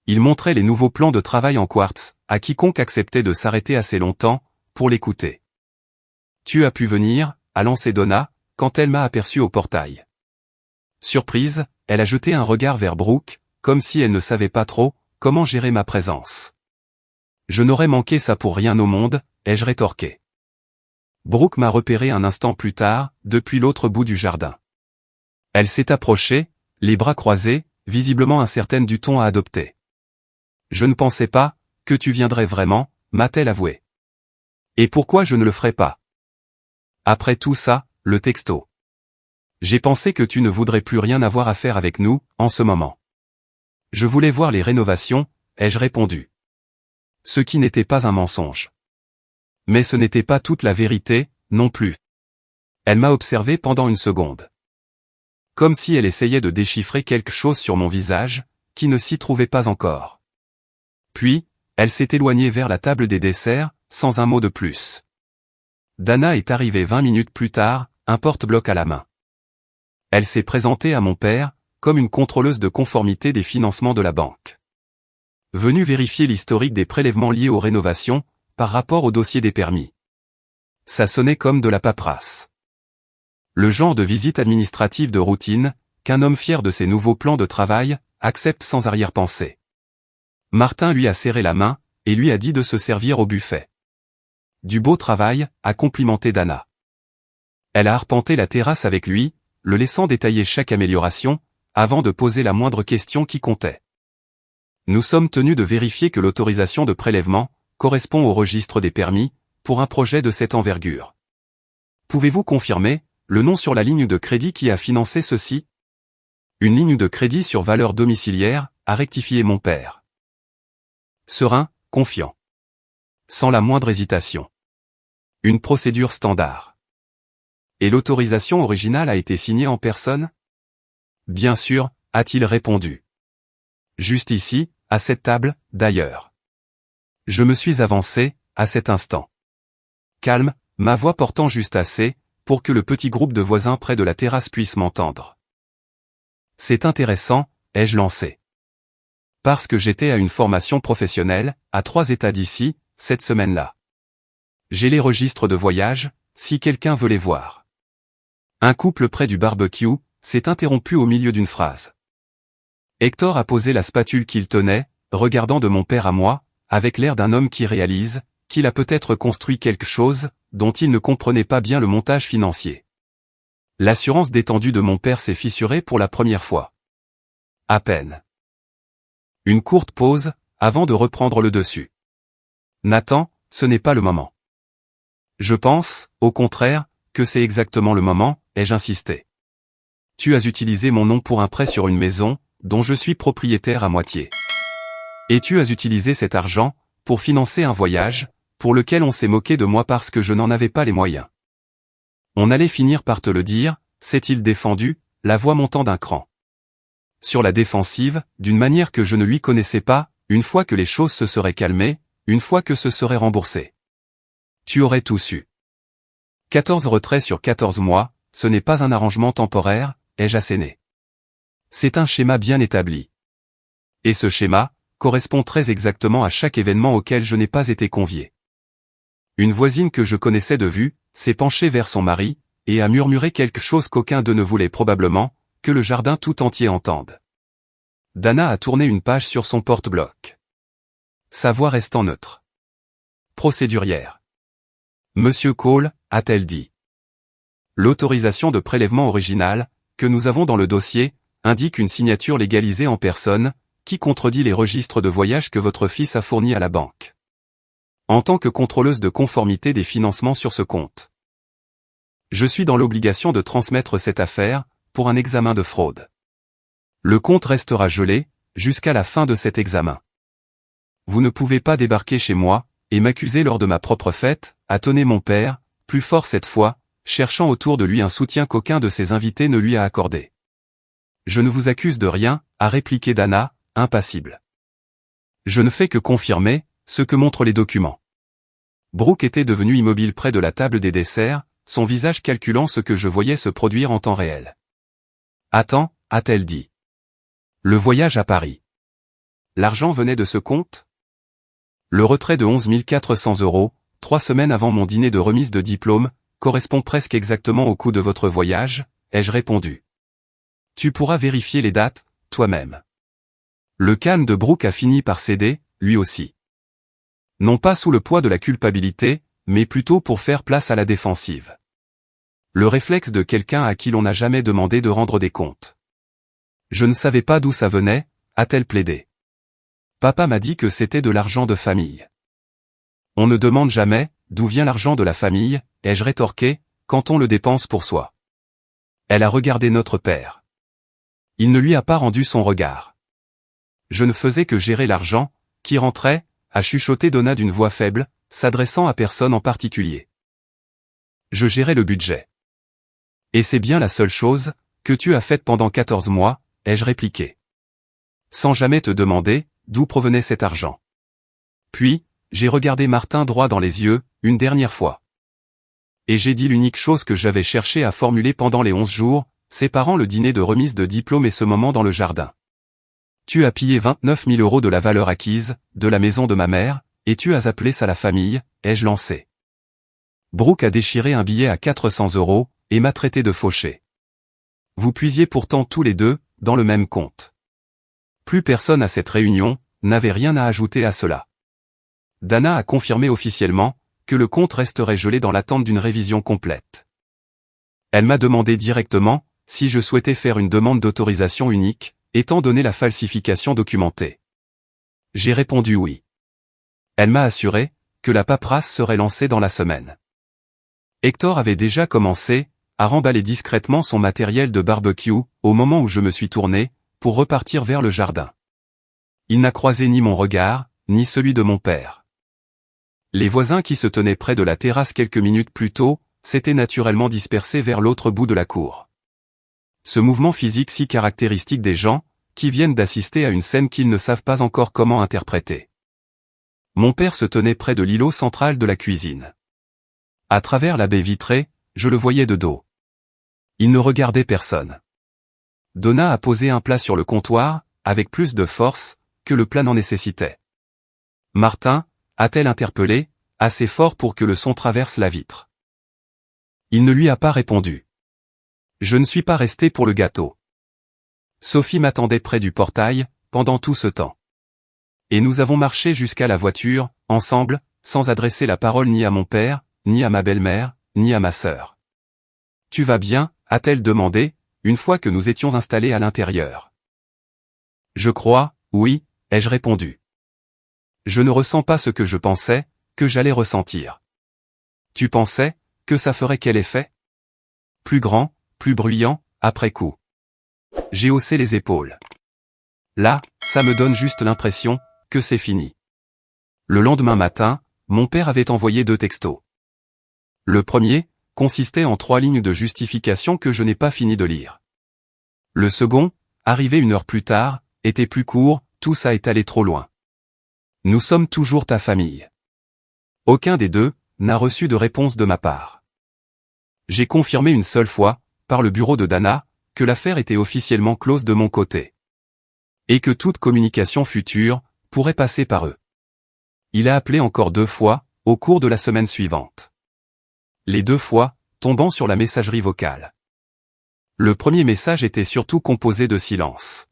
Il montrait les nouveaux plans de travail en quartz, à quiconque acceptait de s'arrêter assez longtemps, pour l'écouter. Tu as pu venir, a lancé Donna, quand elle m'a aperçu au portail. Surprise, elle a jeté un regard vers Brooke, comme si elle ne savait pas trop comment gérer ma présence. Je n'aurais manqué ça pour rien au monde, ai-je rétorqué. Brooke m'a repéré un instant plus tard, depuis l'autre bout du jardin. Elle s'est approchée, les bras croisés, visiblement incertaine du ton à adopter. Je ne pensais pas que tu viendrais vraiment, m'a-t-elle avoué. Et pourquoi je ne le ferais pas? Après tout ça, le texto. J'ai pensé que tu ne voudrais plus rien avoir à faire avec nous, en ce moment. Je voulais voir les rénovations, ai-je répondu. Ce qui n'était pas un mensonge. Mais ce n'était pas toute la vérité, non plus. Elle m'a observé pendant une seconde. Comme si elle essayait de déchiffrer quelque chose sur mon visage, qui ne s'y trouvait pas encore. Puis, elle s'est éloignée vers la table des desserts, sans un mot de plus. Dana est arrivée 20 minutes plus tard, un porte-bloc à la main. Elle s'est présentée à mon père, comme une contrôleuse de conformité des financements de la banque. Venue vérifier l'historique des prélèvements liés aux rénovations, par rapport au dossier des permis. Ça sonnait comme de la paperasse. Le genre de visite administrative de routine, qu'un homme fier de ses nouveaux plans de travail, accepte sans arrière-pensée. Martin lui a serré la main, et lui a dit de se servir au buffet. Du beau travail, a complimenté Dana. Elle a arpenté la terrasse avec lui, le laissant détailler chaque amélioration, avant de poser la moindre question qui comptait. Nous sommes tenus de vérifier que l'autorisation de prélèvement correspond au registre des permis, pour un projet de cette envergure. Pouvez-vous confirmer le nom sur la ligne de crédit qui a financé ceci? Une ligne de crédit sur valeur domiciliaire, a rectifié mon père. Serein, confiant. Sans la moindre hésitation. Une procédure standard. Et l'autorisation originale a été signée en personne? Bien sûr, a-t-il répondu. Juste ici, à cette table, d'ailleurs. Je me suis avancé, à cet instant. Calme, ma voix portant juste assez, pour que le petit groupe de voisins près de la terrasse puisse m'entendre. C'est intéressant, ai-je lancé. Parce que j'étais à une formation professionnelle, à 3 États d'ici, cette semaine-là. J'ai les registres de voyage, si quelqu'un veut les voir. Un couple près du barbecue s'est interrompu au milieu d'une phrase. Hector a posé la spatule qu'il tenait, regardant de mon père à moi, avec l'air d'un homme qui réalise qu'il a peut-être construit quelque chose dont il ne comprenait pas bien le montage financier. L'assurance détendue de mon père s'est fissurée pour la première fois. À peine. Une courte pause, avant de reprendre le dessus. Nathan, ce n'est pas le moment. Je pense, au contraire, que c'est exactement le moment, ai-je insisté. Tu as utilisé mon nom pour un prêt sur une maison, dont je suis propriétaire à moitié. Et tu as utilisé cet argent, pour financer un voyage, pour lequel on s'est moqué de moi parce que je n'en avais pas les moyens. On allait finir par te le dire, s'est-il défendu, la voix montant d'un cran. Sur la défensive, d'une manière que je ne lui connaissais pas, une fois que les choses se seraient calmées, une fois que ce serait remboursé. Tu aurais tout su. 14 retraits sur 14 mois, ce n'est pas un arrangement temporaire, ai-je asséné. C'est un schéma bien établi. Et ce schéma correspond très exactement à chaque événement auquel je n'ai pas été convié. Une voisine que je connaissais de vue, s'est penchée vers son mari, et a murmuré quelque chose qu'aucun d'eux ne voulait probablement, que le jardin tout entier entende. Dana a tourné une page sur son porte-bloc. Sa voix restant neutre. Procédurière. Monsieur Cole, a-t-elle dit. L'autorisation de prélèvement originale, que nous avons dans le dossier, indique une signature légalisée en personne, qui contredit les registres de voyage que votre fils a fournis à la banque. En tant que contrôleuse de conformité des financements sur ce compte. Je suis dans l'obligation de transmettre cette affaire, pour un examen de fraude. Le compte restera gelé, jusqu'à la fin de cet examen. Vous ne pouvez pas débarquer chez moi, et m'accuser lors de ma propre fête, a tonné mon père, plus fort cette fois, cherchant autour de lui un soutien qu'aucun de ses invités ne lui a accordé. Je ne vous accuse de rien, a répliqué Dana, impassible. Je ne fais que confirmer ce que montrent les documents. Brooke était devenu immobile près de la table des desserts, son visage calculant ce que je voyais se produire en temps réel. Attends, a-t-elle dit. Le voyage à Paris. L'argent venait de ce compte? Le retrait de 11 400 €, 3 semaines avant mon dîner de remise de diplôme, correspond presque exactement au coût de votre voyage, ai-je répondu. Tu pourras vérifier les dates, toi-même. Le calme de Brooke a fini par céder, lui aussi. Non pas sous le poids de la culpabilité, mais plutôt pour faire place à la défensive. Le réflexe de quelqu'un à qui l'on n'a jamais demandé de rendre des comptes. Je ne savais pas d'où ça venait, a-t-elle plaidé. Papa m'a dit que c'était de l'argent de famille. On ne demande jamais d'où vient l'argent de la famille, ai-je rétorqué, quand on le dépense pour soi. Elle a regardé notre père. Il ne lui a pas rendu son regard. Je ne faisais que gérer l'argent, qui rentrait, a chuchoté Donna d'une voix faible, s'adressant à personne en particulier. Je gérais le budget. Et c'est bien la seule chose que tu as faite pendant 14 mois, ai-je répliqué. Sans jamais te demander d'où provenait cet argent. Puis, j'ai regardé Martin droit dans les yeux, une dernière fois. Et j'ai dit l'unique chose que j'avais cherché à formuler pendant les 11 jours, séparant le dîner de remise de diplôme et ce moment dans le jardin. Tu as pillé 29 000 € de la valeur acquise, de la maison de ma mère, et tu as appelé ça la famille, ai-je lancé. Brooke a déchiré un billet à 400 €, et m'a traité de fauché. Vous puisiez pourtant tous les deux, dans le même compte. Plus personne à cette réunion, n'avait rien à ajouter à cela. Dana a confirmé officiellement, que le compte resterait gelé dans l'attente d'une révision complète. Elle m'a demandé directement, si je souhaitais faire une demande d'autorisation unique, étant donné la falsification documentée. J'ai répondu oui. Elle m'a assuré, que la paperasse serait lancée dans la semaine. Hector avait déjà commencé, à remballer discrètement son matériel de barbecue, au moment où je me suis tourné, pour repartir vers le jardin. Il n'a croisé ni mon regard, ni celui de mon père. Les voisins qui se tenaient près de la terrasse quelques minutes plus tôt, s'étaient naturellement dispersés vers l'autre bout de la cour. Ce mouvement physique si caractéristique des gens, qui viennent d'assister à une scène qu'ils ne savent pas encore comment interpréter. Mon père se tenait près de l'îlot central de la cuisine. À travers la baie vitrée, je le voyais de dos. Il ne regardait personne. Donna a posé un plat sur le comptoir, avec plus de force, que le plat n'en nécessitait. Martin, a-t-elle interpellé, assez fort pour que le son traverse la vitre. Il ne lui a pas répondu. Je ne suis pas resté pour le gâteau. Sophie m'attendait près du portail, pendant tout ce temps. Et nous avons marché jusqu'à la voiture, ensemble, sans adresser la parole ni à mon père, ni à ma belle-mère, ni à ma sœur. Tu vas bien, a-t-elle demandé, une fois que nous étions installés à l'intérieur. Je crois, oui, ai-je répondu. Je ne ressens pas ce que je pensais, que j'allais ressentir. Tu pensais, que ça ferait quel effet? Plus grand, plus bruyant, après coup. J'ai haussé les épaules. Là, ça me donne juste l'impression que c'est fini. Le lendemain matin, mon père avait envoyé 2 textos. Le premier consistait en 3 lignes de justification que je n'ai pas fini de lire. Le second, arrivé 1 heure plus tard, était plus court, tout ça est allé trop loin. Nous sommes toujours ta famille. Aucun des 2 n'a reçu de réponse de ma part. J'ai confirmé une seule fois, par le bureau de Dana, que l'affaire était officiellement close de mon côté. Et que toute communication future pourrait passer par eux. Il a appelé encore 2 fois, au cours de la semaine suivante. Les 2 fois, tombant sur la messagerie vocale. Le premier message était surtout composé de silence.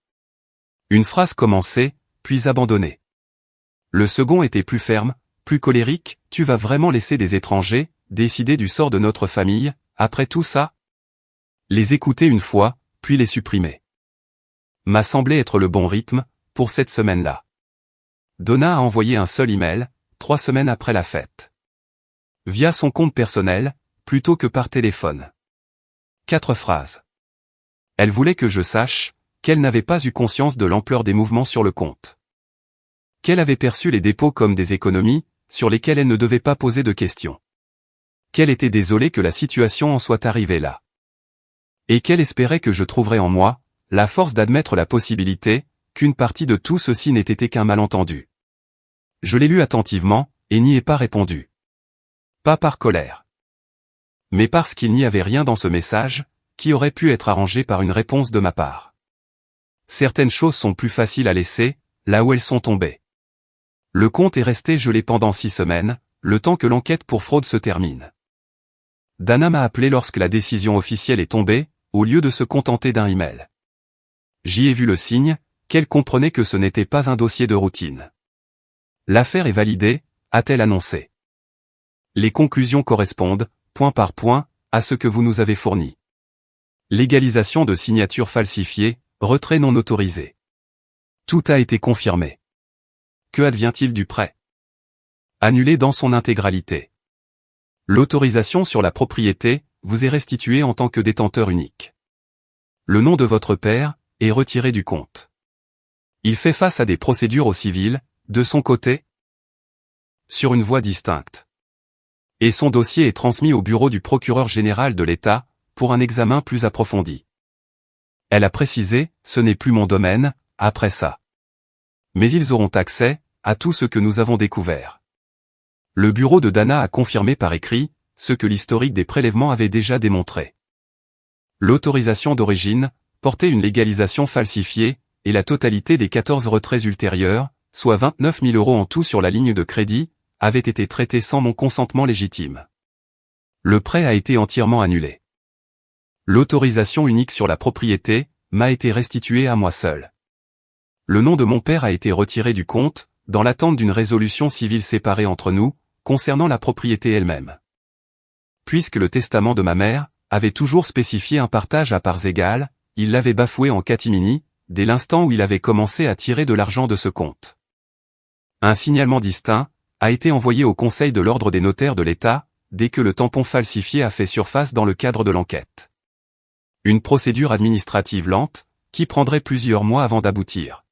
Une phrase commençait, puis abandonnée. Le second était plus ferme, plus colérique, tu vas vraiment laisser des étrangers décider du sort de notre famille, après tout ça? Les écouter une fois, puis les supprimer. M'a semblé être le bon rythme, pour cette semaine-là. Donna a envoyé un seul email, 3 semaines après la fête. Via son compte personnel, plutôt que par téléphone. 4 phrases. Elle voulait que je sache qu'elle n'avait pas eu conscience de l'ampleur des mouvements sur le compte. Qu'elle avait perçu les dépôts comme des économies, sur lesquelles elle ne devait pas poser de questions. Qu'elle était désolée que la situation en soit arrivée là. Et qu'elle espérait que je trouverais en moi la force d'admettre la possibilité qu'une partie de tout ceci n'ait été qu'un malentendu. Je l'ai lu attentivement, et n'y ai pas répondu. Pas par colère. Mais parce qu'il n'y avait rien dans ce message qui aurait pu être arrangé par une réponse de ma part. Certaines choses sont plus faciles à laisser, là où elles sont tombées. Le compte est resté gelé pendant 6 semaines, le temps que l'enquête pour fraude se termine. Dana m'a appelé lorsque la décision officielle est tombée, au lieu de se contenter d'un email. J'y ai vu le signe, qu'elle comprenait que ce n'était pas un dossier de routine. L'affaire est validée, a-t-elle annoncé. Les conclusions correspondent, point par point, à ce que vous nous avez fourni. Légalisation de signatures falsifiées, retrait non autorisé. Tout a été confirmé. Que advient-il du prêt? Annulé dans son intégralité. L'autorisation sur la propriété vous est restituée en tant que détenteur unique. Le nom de votre père est retiré du compte. Il fait face à des procédures au civil, de son côté, sur une voie distincte. Et son dossier est transmis au bureau du procureur général de l'État, pour un examen plus approfondi. Elle a précisé, ce n'est plus mon domaine, après ça. Mais ils auront accès à tout ce que nous avons découvert. Le bureau de Dana a confirmé par écrit ce que l'historique des prélèvements avait déjà démontré. L'autorisation d'origine portait une légalisation falsifiée, et la totalité des 14 retraits ultérieurs, soit 29 000 € en tout sur la ligne de crédit, avait été traitée sans mon consentement légitime. Le prêt a été entièrement annulé. L'autorisation unique sur la propriété m'a été restituée à moi seul. Le nom de mon père a été retiré du compte, dans l'attente d'une résolution civile séparée entre nous, concernant la propriété elle-même. Puisque le testament de ma mère avait toujours spécifié un partage à parts égales, il l'avait bafoué en catimini, dès l'instant où il avait commencé à tirer de l'argent de ce compte. Un signalement distinct a été envoyé au Conseil de l'Ordre des notaires de l'État, dès que le tampon falsifié a fait surface dans le cadre de l'enquête. Une procédure administrative lente, qui prendrait plusieurs mois avant d'aboutir.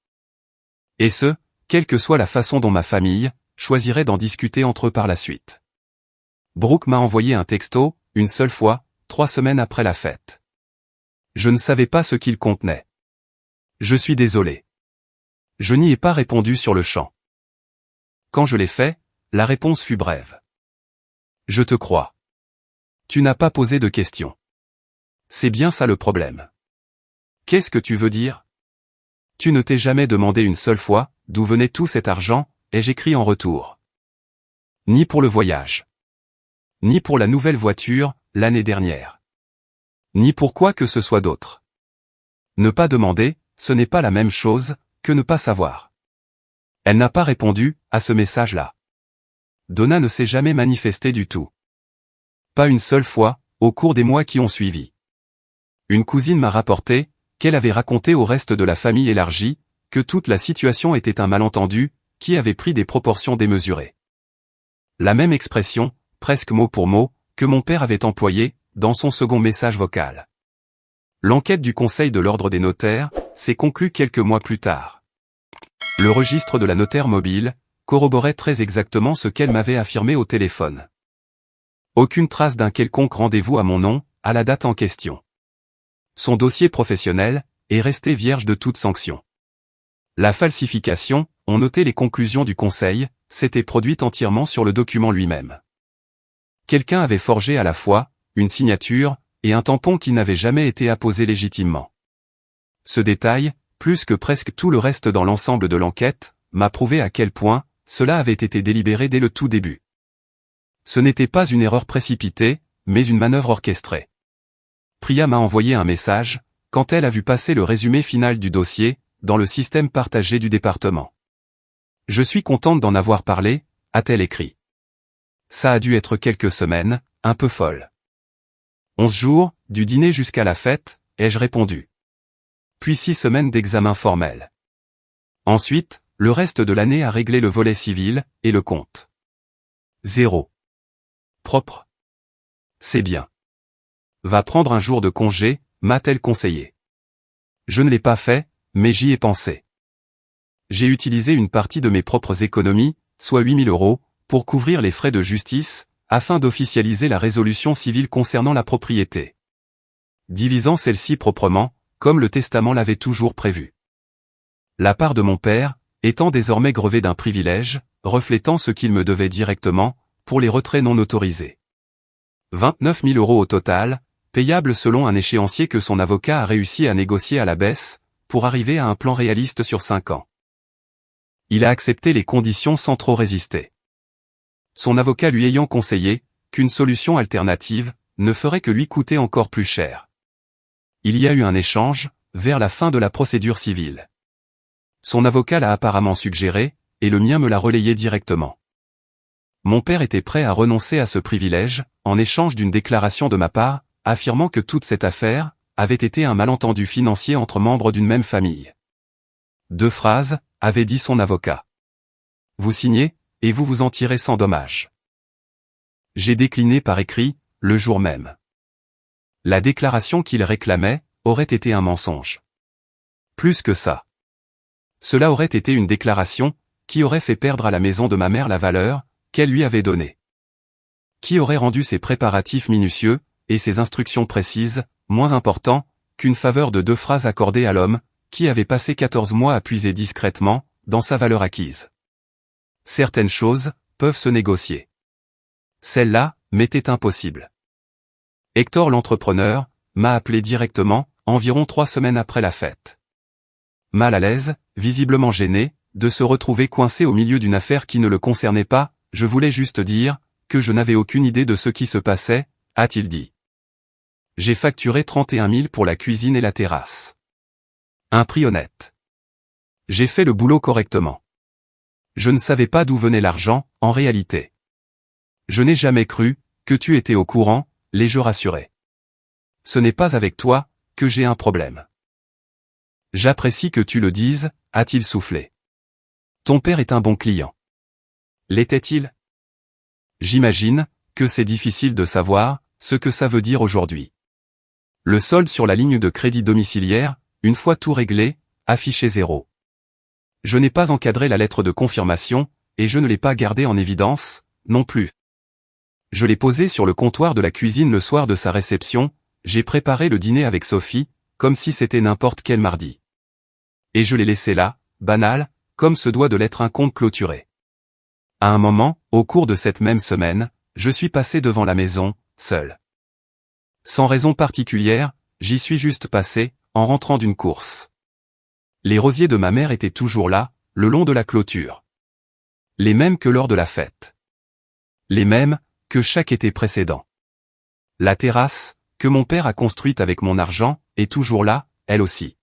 Et ce, quelle que soit la façon dont ma famille choisirait d'en discuter entre eux par la suite. Brooke m'a envoyé un texto, une seule fois, 3 semaines après la fête. Je ne savais pas ce qu'il contenait. Je suis désolé. Je n'y ai pas répondu sur le champ. Quand je l'ai fait, la réponse fut brève. Je te crois. Tu n'as pas posé de questions. C'est bien ça le problème. Qu'est-ce que tu veux dire? Tu ne t'es jamais demandé une seule fois d'où venait tout cet argent, ai-je écrit en retour. Ni pour le voyage. Ni pour la nouvelle voiture, l'année dernière. Ni pour quoi que ce soit d'autre. Ne pas demander, ce n'est pas la même chose que ne pas savoir. Elle n'a pas répondu à ce message-là. Donna ne s'est jamais manifestée du tout. Pas une seule fois, au cours des mois qui ont suivi. Une cousine m'a rapporté qu'elle avait raconté au reste de la famille élargie que toute la situation était un malentendu qui avait pris des proportions démesurées. La même expression, presque mot pour mot, que mon père avait employée dans son second message vocal. L'enquête du Conseil de l'Ordre des notaires s'est conclue quelques mois plus tard. Le registre de la notaire mobile corroborait très exactement ce qu'elle m'avait affirmé au téléphone. Aucune trace d'un quelconque rendez-vous à mon nom, à la date en question. Son dossier professionnel est resté vierge de toute sanction. La falsification, on notait les conclusions du Conseil, s'était produite entièrement sur le document lui-même. Quelqu'un avait forgé à la fois une signature et un tampon qui n'avait jamais été apposé légitimement. Ce détail, plus que presque tout le reste dans l'ensemble de l'enquête, m'a prouvé à quel point cela avait été délibéré dès le tout début. Ce n'était pas une erreur précipitée, mais une manœuvre orchestrée. Priya m'a envoyé un message, quand elle a vu passer le résumé final du dossier, dans le système partagé du département. « Je suis contente d'en avoir parlé », a-t-elle écrit. Ça a dû être quelques semaines, un peu folle. 11 jours, du dîner jusqu'à la fête, ai-je répondu. Puis 6 semaines d'examen formel. Ensuite, le reste de l'année a réglé le volet civil, et le compte. 0. Propre. C'est bien. Va prendre un jour de congé, m'a-t-elle conseillé. Je ne l'ai pas fait, mais j'y ai pensé. J'ai utilisé une partie de mes propres économies, soit 8 000 €, pour couvrir les frais de justice, afin d'officialiser la résolution civile concernant la propriété. Divisant celle-ci proprement, comme le testament l'avait toujours prévu. La part de mon père, étant désormais grevée d'un privilège, reflétant ce qu'il me devait directement, pour les retraits non autorisés. 29 000 € au total, payables selon un échéancier que son avocat a réussi à négocier à la baisse, pour arriver à un plan réaliste sur 5 ans. Il a accepté les conditions sans trop résister. Son avocat lui ayant conseillé qu'une solution alternative ne ferait que lui coûter encore plus cher. Il y a eu un échange, vers la fin de la procédure civile. Son avocat l'a apparemment suggéré, et le mien me l'a relayé directement. Mon père était prêt à renoncer à ce privilège, en échange d'une déclaration de ma part, affirmant que toute cette affaire avait été un malentendu financier entre membres d'une même famille. 2 phrases, avait dit son avocat. Vous signez, et vous vous en tirez sans dommage. J'ai décliné par écrit, le jour même. La déclaration qu'il réclamait aurait été un mensonge. Plus que ça. Cela aurait été une déclaration qui aurait fait perdre à la maison de ma mère la valeur qu'elle lui avait donnée. Qui aurait rendu ses préparatifs minutieux et ses instructions précises moins importants qu'une faveur de 2 phrases accordées à l'homme qui avait passé 14 mois à puiser discrètement dans sa valeur acquise. Certaines choses peuvent se négocier. Celle-là m'était impossible. Hector l'entrepreneur m'a appelé directement, environ 3 semaines après la fête. Mal à l'aise, visiblement gêné, de se retrouver coincé au milieu d'une affaire qui ne le concernait pas, je voulais juste dire que je n'avais aucune idée de ce qui se passait, a-t-il dit. J'ai facturé 31 000 pour la cuisine et la terrasse. Un prix honnête. J'ai fait le boulot correctement. Je ne savais pas d'où venait l'argent, en réalité. Je n'ai jamais cru que tu étais au courant, l'ai-je rassuré. Ce n'est pas avec toi que j'ai un problème. J'apprécie que tu le dises, a-t-il soufflé. Ton père est un bon client. L'était-il? J'imagine que c'est difficile de savoir ce que ça veut dire aujourd'hui. Le solde sur la ligne de crédit domiciliaire, une fois tout réglé, affiché 0. Je n'ai pas encadré la lettre de confirmation, et je ne l'ai pas gardée en évidence, non plus. Je l'ai posée sur le comptoir de la cuisine le soir de sa réception, j'ai préparé le dîner avec Sophie, comme si c'était n'importe quel mardi. Et je l'ai laissé là, banal, comme se doit de l'être un compte clôturé. À un moment, au cours de cette même semaine, je suis passé devant la maison, seul. Sans raison particulière, j'y suis juste passé, en rentrant d'une course. Les rosiers de ma mère étaient toujours là, le long de la clôture. Les mêmes que lors de la fête. Les mêmes que chaque été précédent. La terrasse, que mon père a construite avec mon argent, est toujours là, elle aussi.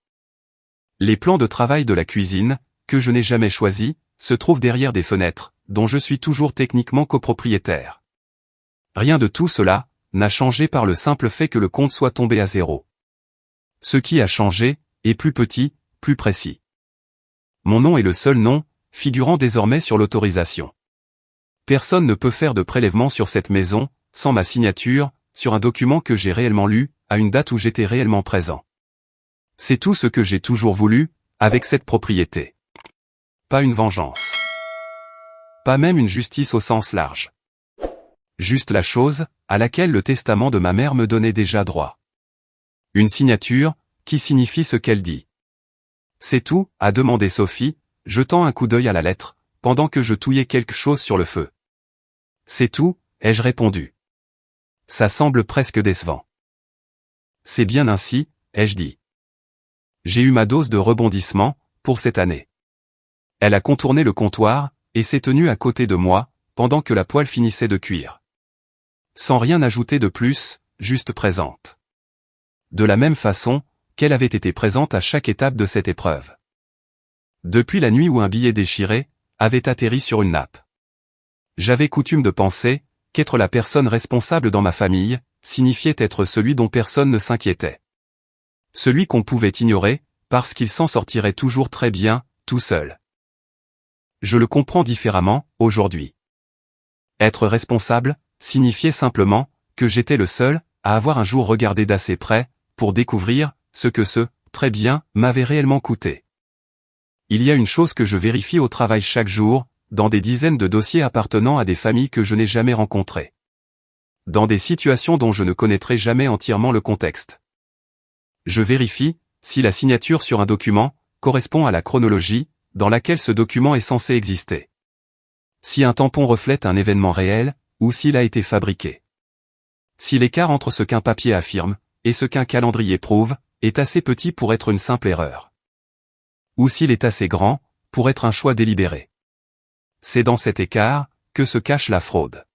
Les plans de travail de la cuisine, que je n'ai jamais choisis, se trouvent derrière des fenêtres, dont je suis toujours techniquement copropriétaire. Rien de tout cela n'a changé par le simple fait que le compte soit tombé à 0. Ce qui a changé est plus petit, plus précis. Mon nom est le seul nom figurant désormais sur l'autorisation. Personne ne peut faire de prélèvement sur cette maison, sans ma signature, sur un document que j'ai réellement lu, à une date où j'étais réellement présent. C'est tout ce que j'ai toujours voulu, avec cette propriété. Pas une vengeance. Pas même une justice au sens large. Juste la chose, à laquelle le testament de ma mère me donnait déjà droit. Une signature, qui signifie ce qu'elle dit. C'est tout, a demandé Sophie, jetant un coup d'œil à la lettre, pendant que je touillais quelque chose sur le feu. C'est tout, ai-je répondu. Ça semble presque décevant. C'est bien ainsi, ai-je dit. J'ai eu ma dose de rebondissement, pour cette année. Elle a contourné le comptoir, et s'est tenue à côté de moi, pendant que la poêle finissait de cuire. Sans rien ajouter de plus, juste présente. De la même façon, qu'elle avait été présente à chaque étape de cette épreuve. Depuis la nuit où un billet déchiré, avait atterri sur une nappe. J'avais coutume de penser, qu'être la personne responsable dans ma famille, signifiait être celui dont personne ne s'inquiétait. Celui qu'on pouvait ignorer, parce qu'il s'en sortirait toujours très bien, tout seul. Je le comprends différemment, aujourd'hui. Être responsable, signifiait simplement, que j'étais le seul, à avoir un jour regardé d'assez près, pour découvrir, ce que très bien, m'avait réellement coûté. Il y a une chose que je vérifie au travail chaque jour, dans des dizaines de dossiers appartenant à des familles que je n'ai jamais rencontrées. Dans des situations dont je ne connaîtrai jamais entièrement le contexte. Je vérifie, si la signature sur un document, correspond à la chronologie, dans laquelle ce document est censé exister. Si un tampon reflète un événement réel, ou s'il a été fabriqué. Si l'écart entre ce qu'un papier affirme, et ce qu'un calendrier prouve, est assez petit pour être une simple erreur. Ou s'il est assez grand, pour être un choix délibéré. C'est dans cet écart, que se cache la fraude.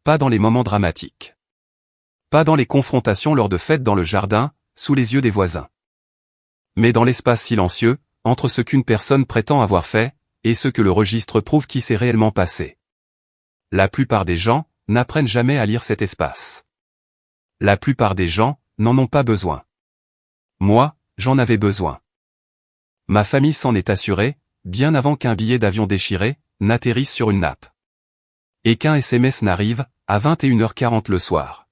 Pas dans les moments dramatiques. Pas dans les confrontations lors de fêtes dans le jardin, sous les yeux des voisins. Mais dans l'espace silencieux, entre ce qu'une personne prétend avoir fait, et ce que le registre prouve qui s'est réellement passé. La plupart des gens, n'apprennent jamais à lire cet espace. La plupart des gens, n'en ont pas besoin. Moi, j'en avais besoin. Ma famille s'en est assurée, bien avant qu'un billet d'avion déchiré, n'atterrisse sur une nappe. Et qu'un SMS n'arrive, à 21h40 le soir.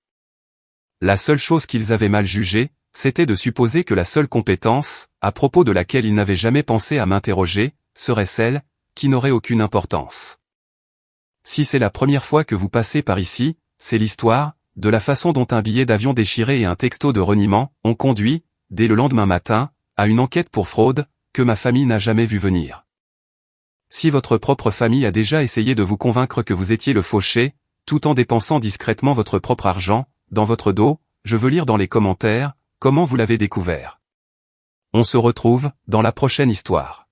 La seule chose qu'ils avaient mal jugée, c'était de supposer que la seule compétence, à propos de laquelle ils n'avaient jamais pensé à m'interroger, serait celle, qui n'aurait aucune importance. Si c'est la première fois que vous passez par ici, c'est l'histoire, de la façon dont un billet d'avion déchiré et un texto de reniement, ont conduit, dès le lendemain matin, à une enquête pour fraude, que ma famille n'a jamais vu venir. Si votre propre famille a déjà essayé de vous convaincre que vous étiez le fauché, tout en dépensant discrètement votre propre argent, dans votre dos, je veux lire dans les commentaires, comment vous l'avez découvert. On se retrouve, dans la prochaine histoire.